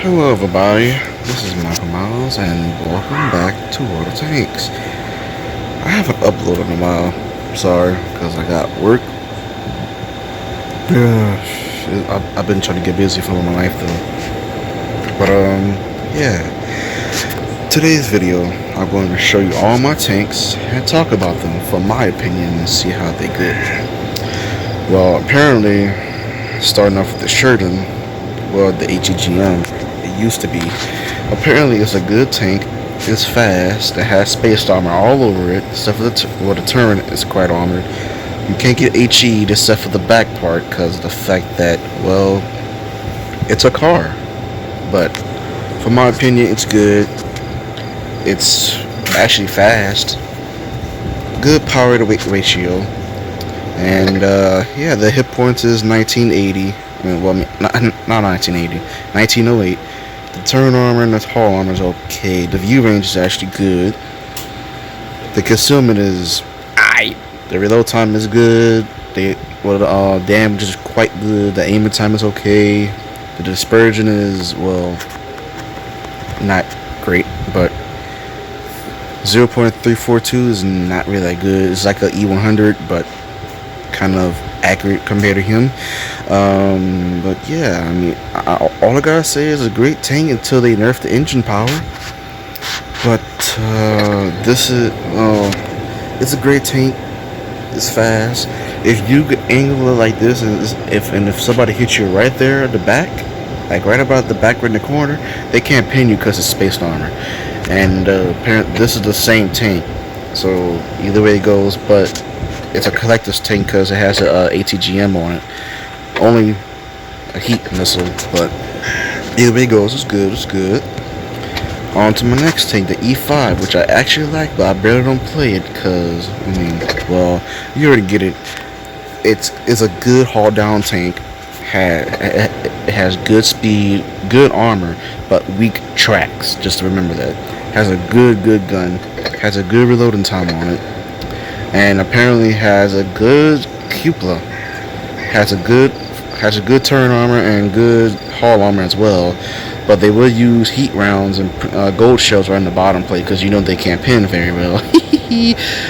Hello everybody, this is Michael Miles and welcome back to World of Tanks. I haven't uploaded in a while, sorry, because I got work. I've been trying to get busy for my life though. But yeah. Today's video, I'm going to show you all my tanks and talk about them from my opinion and see how they good. Well, apparently, starting off with the Sheridan, the HEGM, it used to be. Apparently, it's a good tank. It's fast. It has spaced armor all over it, except for the turret is quite armored. You can't get HE'd except for the back part because of the fact that, well, it's a car. But from my opinion, it's good. It's actually fast. Good power to weight ratio. And yeah, the hit points is 1980. Not 1980, 1908. The turn armor and the hull armor is okay. The view range is actually good. The concealment is aight. The reload time is good. The damage is quite good. The aiming time is okay. The dispersion is, well, not great, but 0.342 is not really that good. It's like a E100, but kind of accurate compared to him. But yeah, I mean, all I gotta say is a great tank until they nerf the engine power. But this is it's a great tank. It's fast. If you could angle it like this, and if somebody hits you right there at the back, like right about the back, right in the corner, they can't pin you because it's spaced armor. And apparently this is the same tank, so either way it goes, but it's a collector's tank because it has a ATGM on it. Only a heat missile, but either way it goes, it's good. It's good. On to my next tank, the E5, which I actually like, but I barely don't play it because, I mean, well, you already get it. It's a good haul down tank. It has good speed, good armor, but weak tracks. Just to remember that. Has a good gun. Has a good reloading time on it, and apparently has a good cupola. Has a good turn armor and good hull armor as well. But they will use heat rounds and gold shells right in the bottom plate because you know they can't pin very well.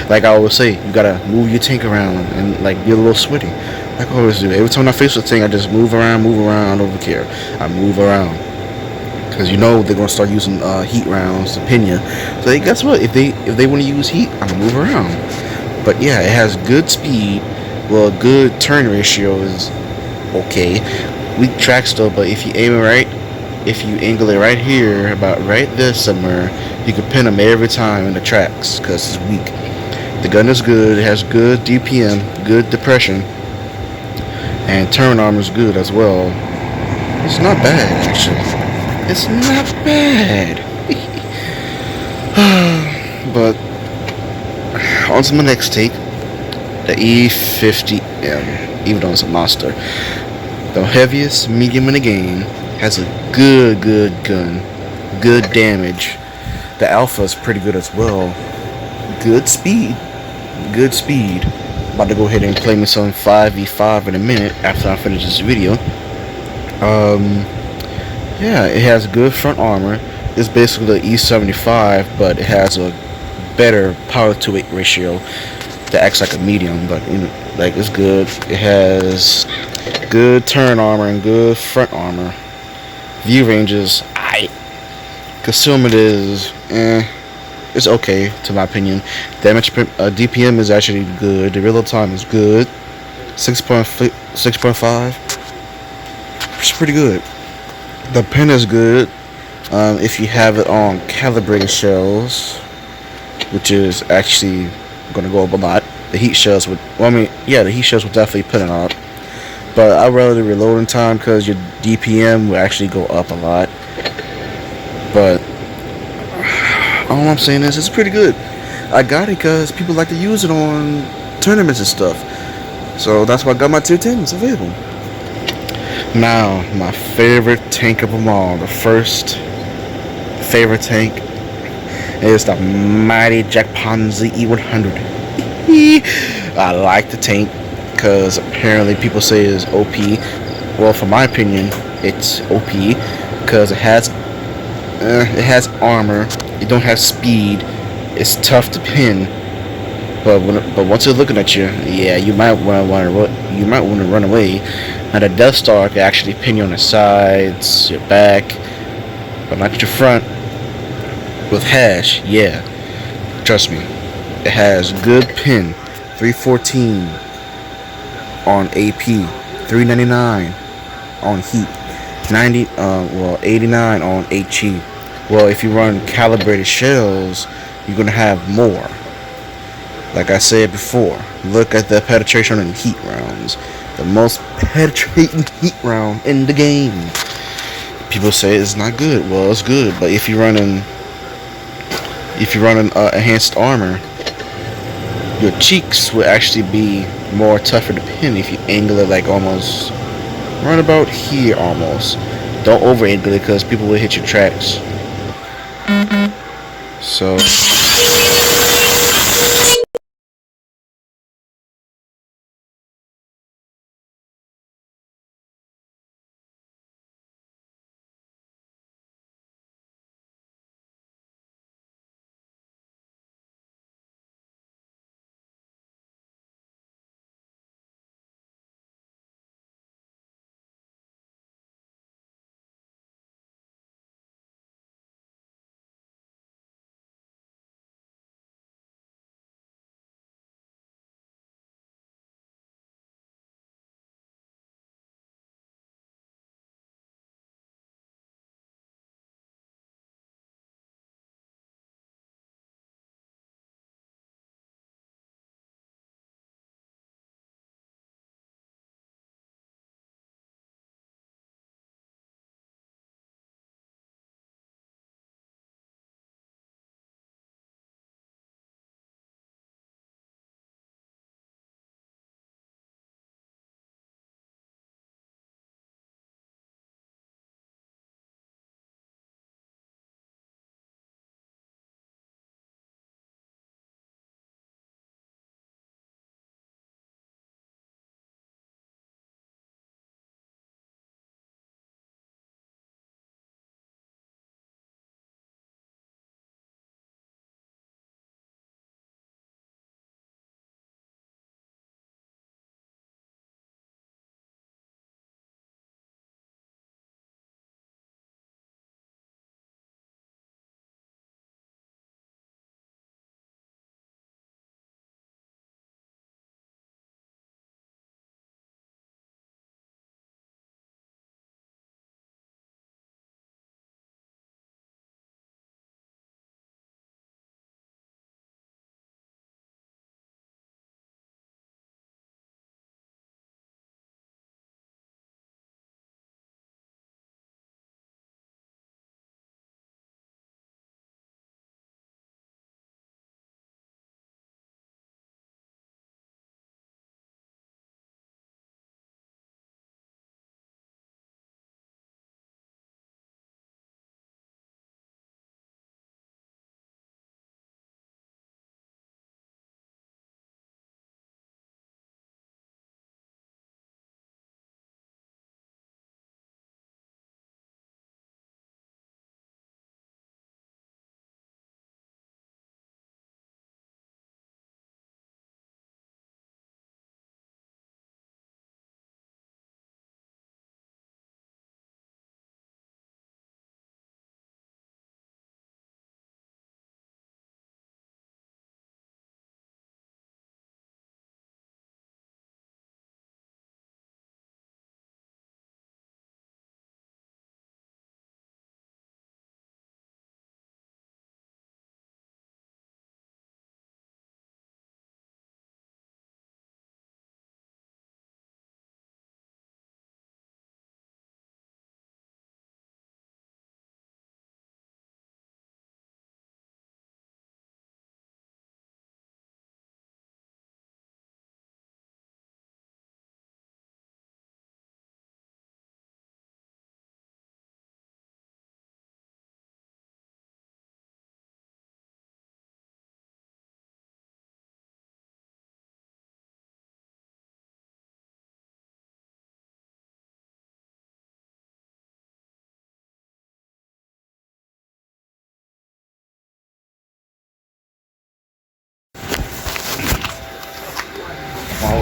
Like I always say, you gotta move your tank around and like be a little sweaty. Like I always do. Every time I face the tank, I just move around. I don't care. I move around because you know they're gonna start using heat rounds to pin you. So hey, guess what? If they want to use heat, I'm gonna move around. But yeah, it has good speed. Well, good turn ratio is okay. Weak track still, but if you aim it right, if you angle it right here, about right there somewhere, you can pin them every time in the tracks because it's weak. The gun is good. It has good DPM, good depression, and turn armor is good as well. It's not bad, actually. It's not bad. But on to my next take, the E50M. Even though it's a monster, the heaviest medium in the game, has a good gun, good damage. The alpha is pretty good as well. Good speed. About to go ahead and play me some 5v5 in a minute after I finish this video. Yeah, it has good front armor. It's basically the E75, but it has a better power to weight ratio that acts like a medium, but you know, like it's good. It has good turn armor and good front armor. View range is aight. Concealment is it's okay to my opinion. Damage DPM is actually good. The reload time is good. 6.5. It's pretty good. The pin is good if you have it on calibrated shells, which is actually going to go up a lot. The heat shells would, the heat shells would definitely pin it up. But I'd rather the reloading time because your DPM will actually go up a lot. But all I'm saying is it's pretty good. I got it because people like to use it on tournaments and stuff. So that's why I got my 210s available. Now, my favorite tank of them all. The first favorite tank is the mighty Jack Ponzi E100. I like the tank because apparently people say it's OP. Well, from my opinion, it's OP. because it has armor. It don't have speed. It's tough to pin. But once they're looking at you, yeah, you might want to run away. Now the Death Star can actually pin you on the sides, your back, but not your front. With hash, yeah, trust me, it has good pin. 314 on AP, 399 on heat, 89 on HE. Well, if you run calibrated shells, you're gonna have more. Like I said before, look at the penetration in heat rounds. The most penetrating heat round in the game. People say it's not good. Well, it's good, but if you're running enhanced armor, your cheeks will actually be more tougher to pin if you angle it like almost right about here almost. Don't over angle it because people will hit your tracks. So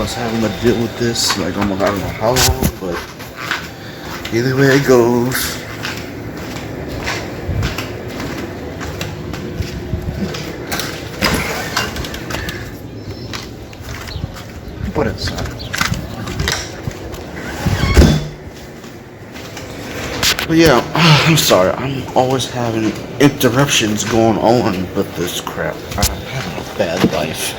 was having to deal with this like almost I don't know how long, but either way it goes. Put it aside. But yeah, I'm sorry. I'm always having interruptions going on with this crap. I'm having a bad life.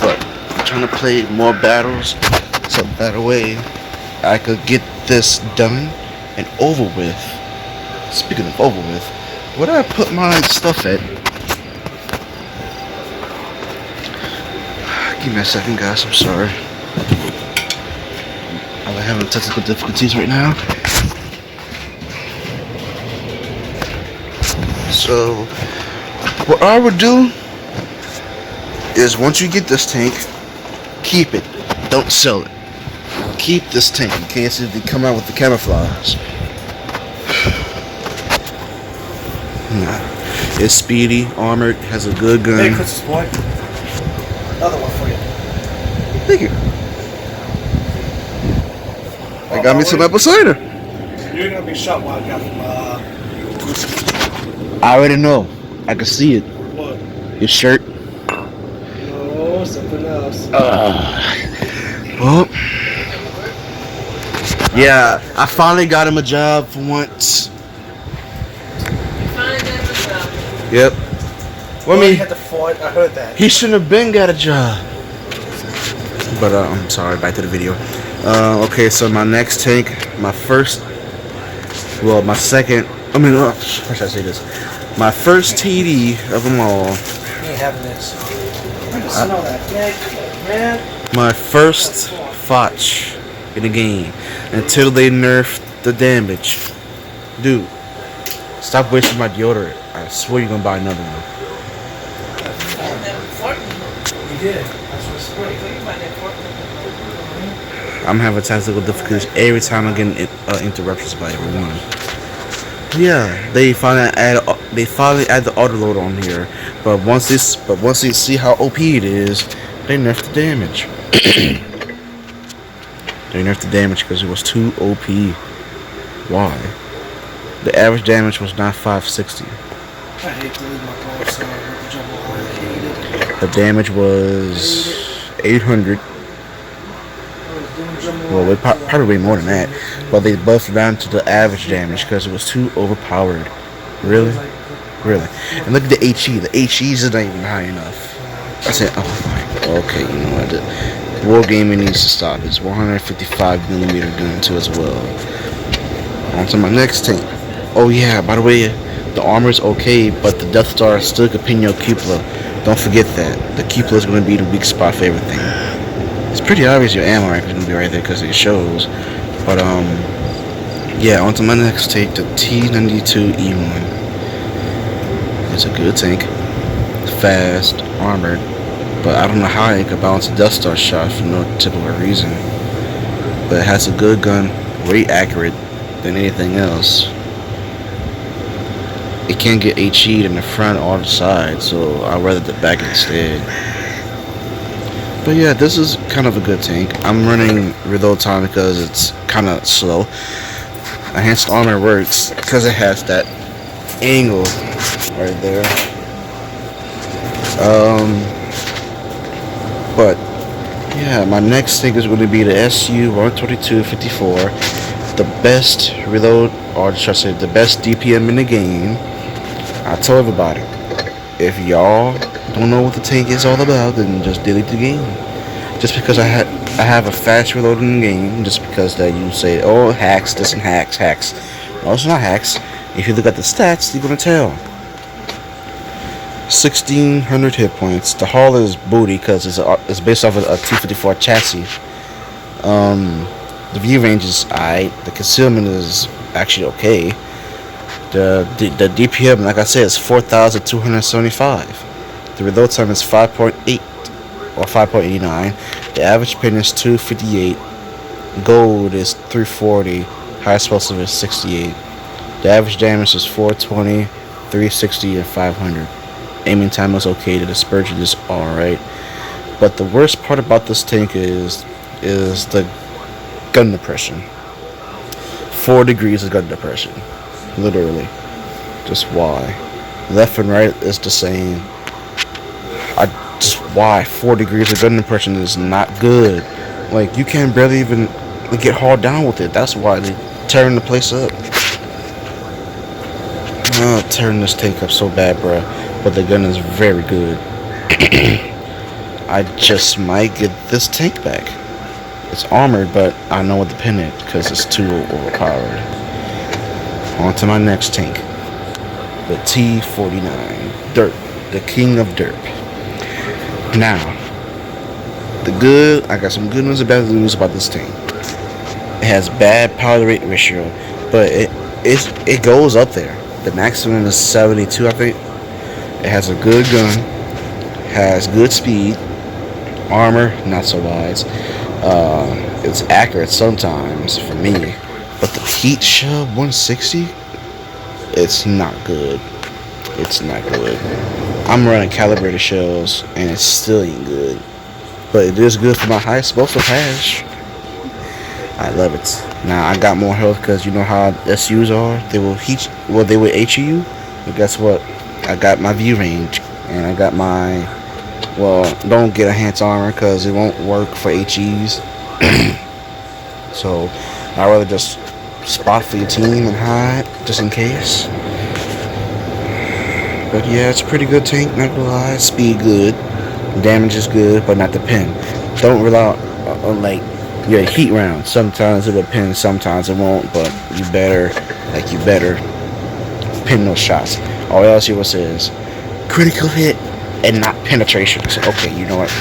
But I'm trying to play more battles so that way I could get this done and over with. Speaking of over with, where did I put my stuff at? Give me a second, guys. I'm sorry. I'm having technical difficulties right now. So, what I would do is once you get this tank, keep it. Don't sell it. Keep this tank in case if they come out with the camouflage. It's speedy, armored, has a good gun. Hey, Christmas boy. Another one for you. Thank you. I got me some apple cider. You're gonna be shot while I got from I already know. I can see it. what? Your shirt. No, something else. Well, yeah, I finally got him a job for once. Yep. Well, He had to fight. I heard that. he shouldn't have been got a job. But I'm sorry. Back to the video. Okay, so my next tank, my second. I mean, how should I say this? My first TD of them all. You ain't having this. I know that. Man. My first Fotch in the game until they nerfed the damage. Dude, stop wasting my deodorant. I swear you're gonna buy another one. You did. That's what's great. I'm having technical difficulties every time I get interruptions by everyone. Yeah, they finally add the autoload on here, but once they see how OP it is, they nerfed the damage. They nerfed the damage because it was too OP. Why? The average damage was not 560. I hate to leave my balls with the jumbo. I hate it. The damage was 800. Well, probably way more than that, but they buffed down to the average damage because it was too overpowered. Really? And look at the HE. The HEs is not even high enough. I said, oh my. Okay, you know what? Wargaming needs to stop. It's 155mm gun too as well. On to my next tank. Oh yeah, by the way, the armor is okay, but the Death Star is still Capino Cupola. Don't forget that. The Cupola is going to be the weak spot for everything. It's pretty obvious your ammo rack is gonna be right there because it shows. But yeah, on to my next tank, the T92E1. It's a good tank, fast, armored, but I don't know how it could balance a Death Star shot for no typical reason. But it has a good gun, way accurate than anything else. It can't get HE'd in the front or the side, so I'd rather the back instead. But yeah, this is kind of a good tank. I'm running reload time because it's kind of slow. Enhanced armor works because it has that angle right there. But yeah, my next tank is going to be the SU-122-54, the best reload, or should I say, the best DPM in the game. I tell everybody, if y'all don't know what the tank is all about, then just delete the game. Just because I have a fast reload in the game, just because that you say, oh, hacks, this and hacks. No, it's not hacks. If you look at the stats, you're gonna tell. 1,600 hit points. The hull is booty because it's based off of a T-54 chassis. The view range is alright. The concealment is actually okay. The DPM, like I said, is 4,275. The reload time is 5.8 or 5.89. The average pin is 258. Gold is 340. High explosive is 68. The average damage is 420, 360, and 500. Aiming time is okay. The dispersion is alright. But the worst part about this tank is the gun depression. 4 degrees of gun depression, literally. Just why? Left and right is the same. I just why 4 degrees of gun depression is not good. Like you can barely even get hauled down with it. That's why they tearing the place up. Tearing this tank up so bad, bruh. But the gun is very good. I just might get this tank back. It's armored, but I know what to pin it because it's too overpowered. On to my next tank. The T-49. Dirt. The king of dirt. Now, I got some good news and bad news about this tank. It has bad power to weight ratio, but it goes up there. The maximum is 72, I think. It has a good gun, has good speed, armor not so wise. It's accurate sometimes for me, but the heat shield 160, it's not good. It's not good. I'm running calibrated shells and it still ain't good, but it is good for my high explosive hash. I love it. Now I got more health because you know how SUs are. They will they will HE you. But guess what? I got my view range and I got my. Well, don't get enhanced armor because it won't work for HEs. So I'd rather just spot for your team and hide just in case. But yeah, it's a pretty good tank, not gonna lie. Speed good, damage is good, but not the pin. Don't rely on like your heat round. Sometimes it'll pin, sometimes it won't. But you better pin those shots. All else you will say is critical hit and not penetration. So okay, you know what?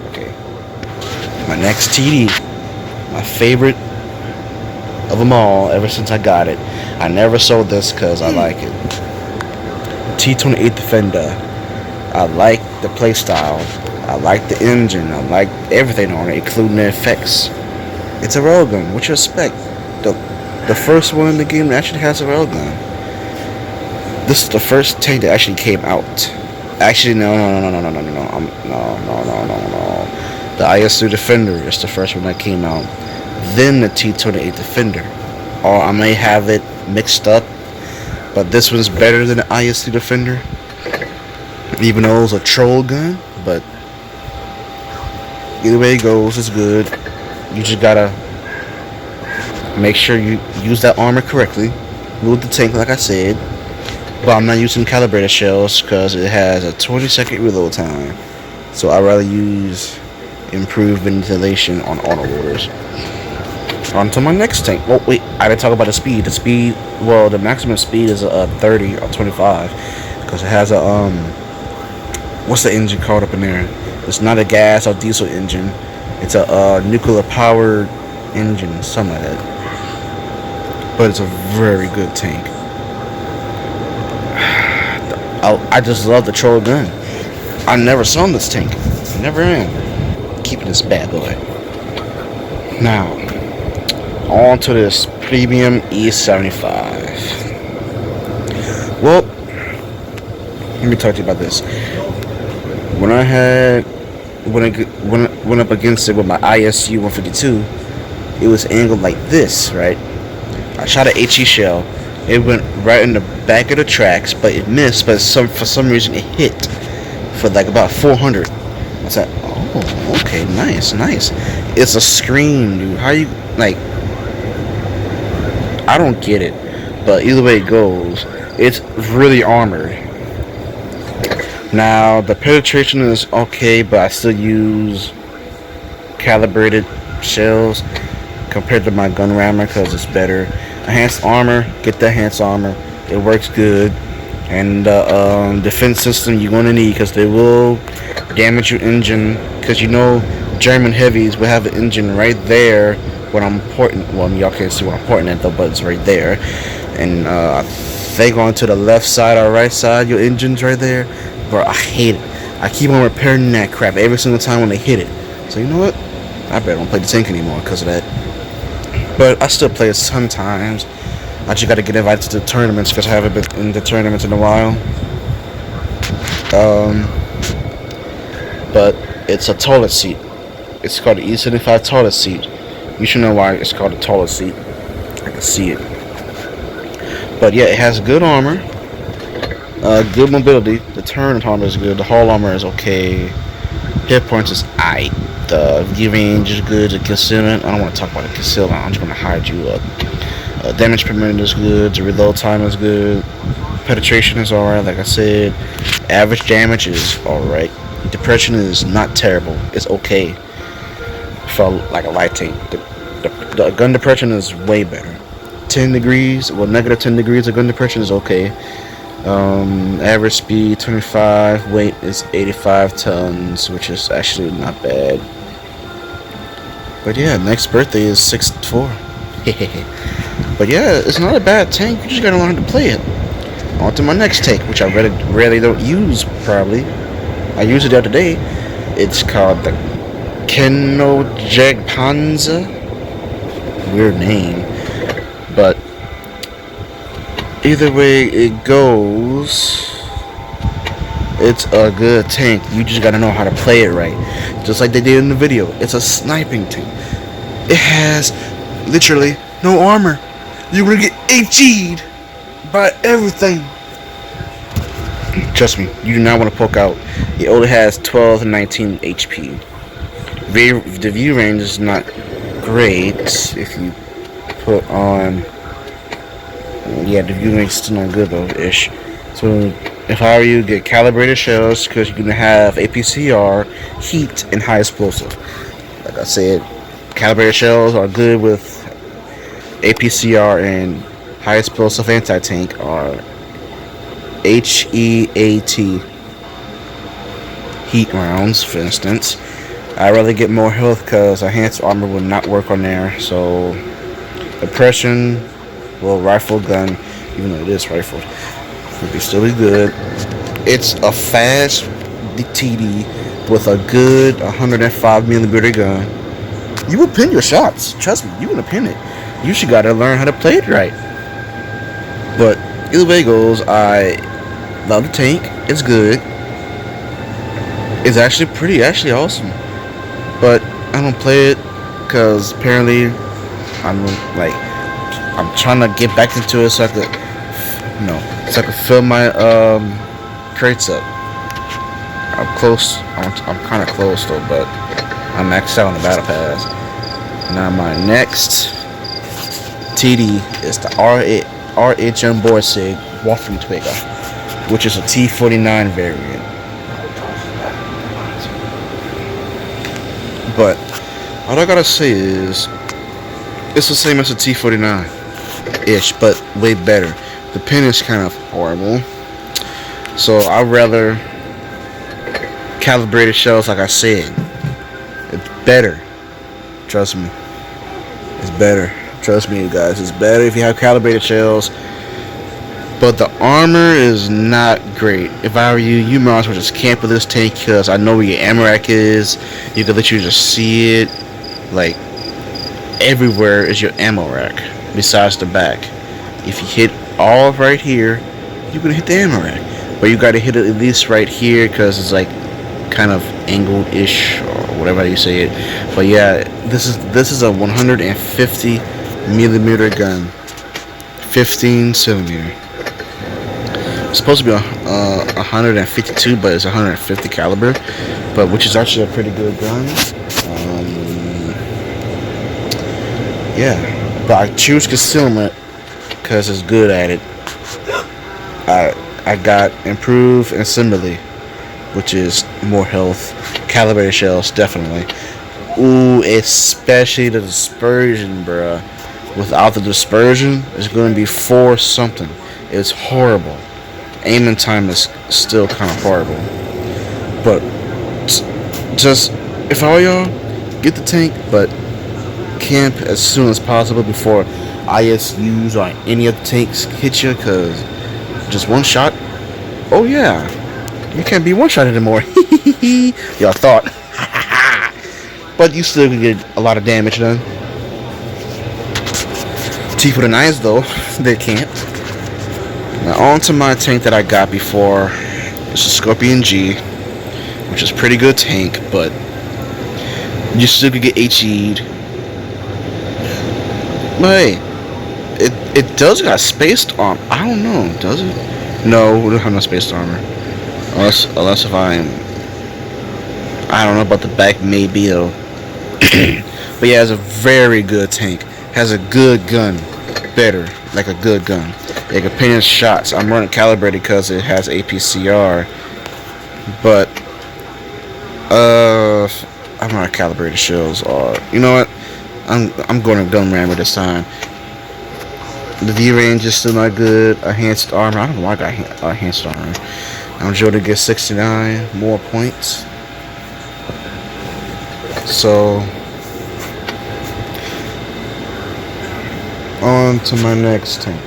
Okay, my next TD, my favorite of them all ever since I got it. I never sold this because I like it. T-28 Defender. I like the playstyle. I like the engine. I like everything on it, including the effects. It's a railgun. What you expect? The first one in the game that actually has a railgun. This is the first tank that actually came out. Actually, no. The IS-2 Defender is the first one that came out. Then the T-28 Defender. Or I may have it mixed up. But this one's better than the IS-2 Defender. Even though it's a troll gun. But either way it goes, it's good. You just gotta make sure you use that armor correctly. Move the tank like I said. But I'm not using calibrated shells because it has a 20-second reload time. So I'd rather use improved ventilation on auto loaders. On to my next tank. Oh wait, I didn't talk about the speed. The maximum speed is a 30 or 25 because it has a what's the engine called up in there? It's not a gas or diesel engine. It's a nuclear powered engine, something like that. But it's a very good tank. I just love the troll gun. I never saw this tank. Never am. Keeping this bad boy. Now, on to this premium E75. Well, let me talk to you about this. When I went up against it with my ISU 152, it was angled like this, right? I shot an HE shell. It went right in the back of the tracks, but it missed. But for some reason, it hit for like about 400. I was like, oh, okay, nice. It's a screen, dude. How you like? I don't get it, but either way it goes, it's really armored. Now the penetration is okay, but I still use calibrated shells compared to my gun rammer because it's better. Enhanced armor, get the enhanced armor. It works good, and defense system you're gonna need because they will damage your engine. Because you know German heavies will have an engine right there when I'm porting. Well, y'all can't see what I'm porting at though, but it's right there. And I think on to the left side or right side, your engine's right there. Bro, I hate it. I keep on repairing that crap every single time when they hit it. So you know what? I better don't play the tank anymore because of that. But I still play it sometimes. I just gotta get invited to the tournaments because I haven't been in the tournaments in a while. But It's a toilet seat. It's called the E75 toilet seat. You should know why it's called a toilet seat. I can see it. But yeah, it has good armor, good mobility. The turn armor is good. The hull armor is okay. Hit points is aight. The view range is good. The concealment, I don't want to talk about the concealment. I'm just going to hide you up. Damage per minute is good. The reload time is good. Penetration is alright, like I said. Average damage is alright. Depression is not terrible. It's okay for like a light tank. The gun depression is way better. 10 degrees, well, negative 10 degrees of gun depression is okay. Average speed 25, weight is 85 tons, which is actually not bad. But yeah, next birthday is 6'4". But yeah, it's not a bad tank. You just gotta learn to play it. On to my next tank, which I rarely don't use. Probably, I used it the other day. It's called the Kenno Jagdpanzer. Weird name, but either way it goes, it's a good tank. You just gotta know how to play it right, just like they did in the video. It's a sniping tank. It has literally no armor. You're gonna get HE'd by everything. Trust me, you do not want to poke out. It only has 12 and 19 HP. The view range is not great. If you put on, yeah, the view range is still not good though, ish. So if I were you, get calibrated shells because you're gonna have APCR, heat, and high explosive. Like I said, calibrated shells are good with APCR, and high explosive anti-tank are HEAT, heat rounds, for instance. I'd rather get more health because enhanced armor will not work on there. So oppression, well, rifle gun, even though it is rifled, would still be good. It's a fast TD with a good 105mm gun. You will pin your shots. Trust me, you're gonna pin it. You should gotta learn how to play it right. But either way it goes, I love the tank. It's good. It's actually actually awesome. But I don't play it because apparently I'm trying to get back into it so I could fill my crates up. I'm close. I'm kind of close though, but I'm maxed out on the battle pass. Now my next TD is the RHM Borsig Waffenträger, which is a T49 variant. But all I gotta say is it's the same as a T49-ish, but way better. The pin is kind of horrible, so I'd rather calibrated shells. Like I said, it's better. Trust me, it's better. Trust me, you guys, it's better if you have calibrated shells. But the armor is not great. If I were you, you might as well just camp with this tank because I know where your ammo rack is. You can literally just see it. Like, everywhere is your ammo rack besides the back. If you hit all right here, you're gonna hit the ammo rack. But you gotta hit it at least right here because it's like kind of angled-ish or whatever you say it. But yeah, this is a 150mm gun, 15cm. It's supposed to be 152, but it's 150 caliber, but which is actually a pretty good gun. Yeah, but I choose concealment because it's good at it. I got improved assembly, which is more health. Calibrated shells, definitely. Ooh, especially the dispersion, bruh. Without the dispersion, it's going to be 4 something. It's horrible. Aiming time is still kind of horrible. But just, if I were y'all, get the tank, but camp as soon as possible before ISUs or any other tanks hit you, because just one shot, oh yeah, you can't be one shot anymore. Y'all thought. But you still can get a lot of damage done. T49s though, they can't. Now on to my tank that I got before. It's a Scorpion G. which is pretty good tank, but you still could get HE'd. But hey, it does got spaced armor. I don't know, does it? No, we don't have no spaced armor. Unless if I don't know about the back, maybe though. But yeah, it's a very good tank. Has a good gun, better like a good gun. It can pin shots. I'm running calibrated because it has APCR, but I'm not calibrated shells. Or you know what? I'm going to gun rammer this time. The V range is still not good. Enhanced armor. I don't know why I got enhanced armor. I'm sure to get 69 more points. So on to my next tank,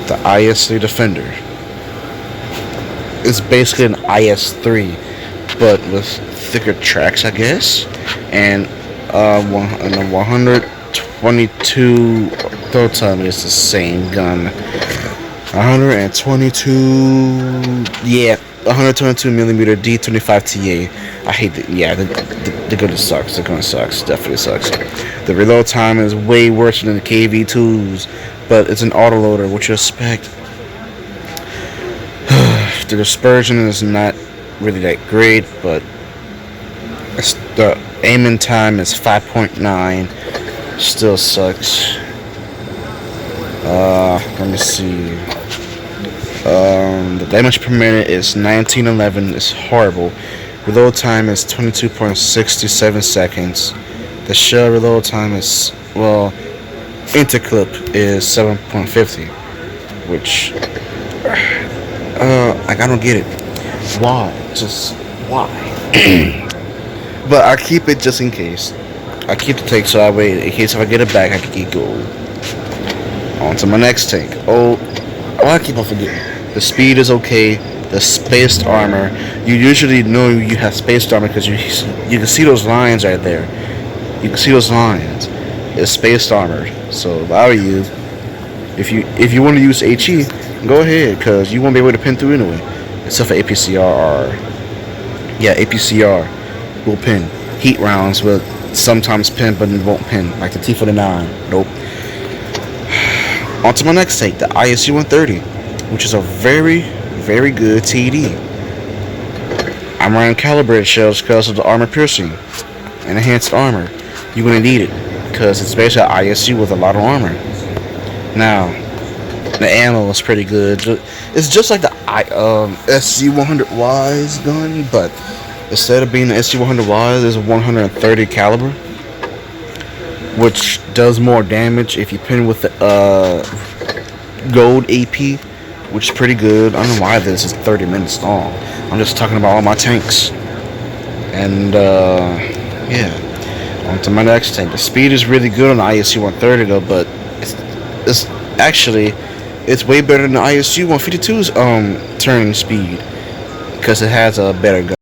the IS3 Defender. It's basically an IS3, but with thicker tracks, I guess, and a 122 throw time is the same gun. 122, yeah, 122 millimeter D25 TA. I hate it. Yeah, the gun sucks. The gun sucks. Definitely sucks. The reload time is way worse than the KV2s, but it's an autoloader, which you expect. The dispersion is not really that great, but the aiming time is 5.9. Still sucks. Let me see. The damage per minute is 1911. It's horrible. Reload time is 22.67 seconds. The shell reload time is, well, interclip is 7.50, which like I don't get it. Why? Just why? But I keep it just in case. I keep the tank so that way, in case if I get it back, I can keep going. On to my next tank. I keep on forgetting. The speed is okay. The spaced armor. You usually know you have spaced armor because you can see those lines right there. You can see those lines. It's spaced armor. So if I were you, if you want to use HE, go ahead because you won't be able to pin through anyway. Except for APCR. Yeah, APCR will pin. Heat rounds will sometimes pin, but it won't pin. Like the T49. Nope. On to my next tank, the ISU 130, which is a very, very good TD. I'm running calibrated shells because of the armor piercing and enhanced armor. You're going to need it because it's basically an ISU with a lot of armor. Now, the ammo is pretty good. It's just like the SC100Y's gun, but instead of being the SC100Y, there's a 130 caliber, which does more damage if you pin with the gold AP, which is pretty good. I don't know why this is 30 minutes long. I'm just talking about all my tanks. And yeah, on to my next tank. The speed is really good on the ISU 130 though, but it's actually it's way better than the ISU 152's turning speed because it has a better gun.